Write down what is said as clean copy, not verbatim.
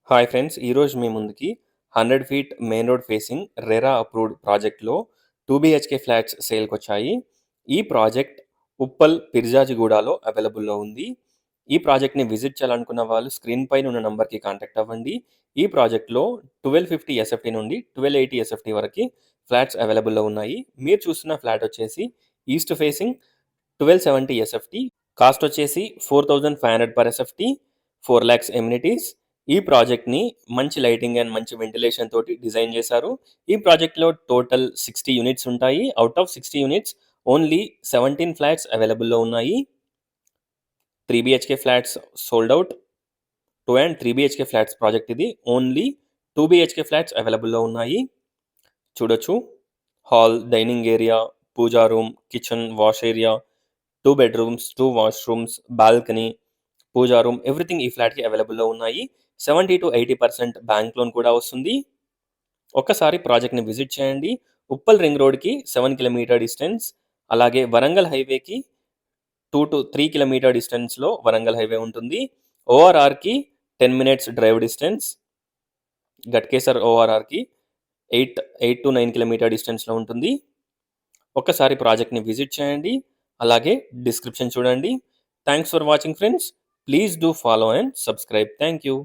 Hi friends! ఈరోజు మీ ముందుకి 100 feet main road facing RERA approved ప్రాజెక్ట్‌లో 2 బీహెచ్‌కే ఫ్లాట్స్ సేల్‌కొచ్చాయి. ఈ ప్రాజెక్ట్ ఉప్పల్, పిర్జాజిగూడలో అవైలబుల్‌లో ఉంది. ఈ ప్రాజెక్ట్‌ని విజిట్ చేయాలనుకున్న వాళ్ళు స్క్రీన్ పైన ఉన్న నంబర్‌కి కాంటాక్ట్ అవ్వండి. ఈ ప్రాజెక్ట్‌లో 1250 ఎస్ఎఫ్టీ నుండి 1280 ఎస్ఎఫ్టీ వరకి ఫ్లాట్స్ అవైలబుల్‌లో ఉన్నాయి. మీరు చూస్తున్న ఫ్లాట్ వచ్చేసి ఈస్ట్ ఫేసింగ్ 1270 ఎస్ఎఫ్టీ. కాస్ట్ వచ్చేసి 4500 పర్ ఎస్ఎఫ్టీ, 4 లాక్స్ ఎమ్యూనిటీస్. ఈ ప్రాజెక్ట్‌ని మంచి లైటింగ్ అండ్ మంచి వెంటిలేషన్ తోటి డిజైన్ చేశారు. ఈ ప్రాజెక్ట్‌లో టోటల్ 60 యూనిట్స్ ఉంటాయి. Out of 60 units only 17 flats అవైలబుల్‌లో ఉన్నాయి. 3 BHK flats sold out. 2 and 3 BHK flats project ఇది. ఓన్లీ 2 బీహెచ్‌కే ఫ్లాట్స్ అవైలబుల్‌లో ఉన్నాయి. చూడొచ్చు. Hall, dining area, pooja room, kitchen, wash area, 2 bedrooms, 2 washrooms, balcony, pooja room everything ఈ ఫ్లాట్‌కి అవైలబుల్‌లో ఉన్నాయి. 70-80% బ్యాంక్ లోన్ కూడా వస్తుంది. ఒక్కసారి ప్రాజెక్ట్‌ని విజిట్ చేయండి. ఉప్పల్ రింగ్ రోడ్‌కి 7 కిలోమీటర్ డిస్టెన్స్. అలాగే వరంగల్ హైవేకి 2-3 కిలోమీటర్ డిస్టెన్స్‌లో వరంగల్ హైవే ఉంటుంది. ఓఆర్ఆర్‌కి 10 మినిట్స్ డ్రైవ్ డిస్టెన్స్. గట్కేసర్ ఓఆర్ఆర్‌కి 8-9 కిలోమీటర్ డిస్టెన్స్‌లో ఉంటుంది. ఒక్కసారి ప్రాజెక్ట్‌ని విజిట్ చేయండి. అలాగే డిస్క్రిప్షన్ చూడండి. Thanks for watching friends. Please do follow and subscribe. Thank you.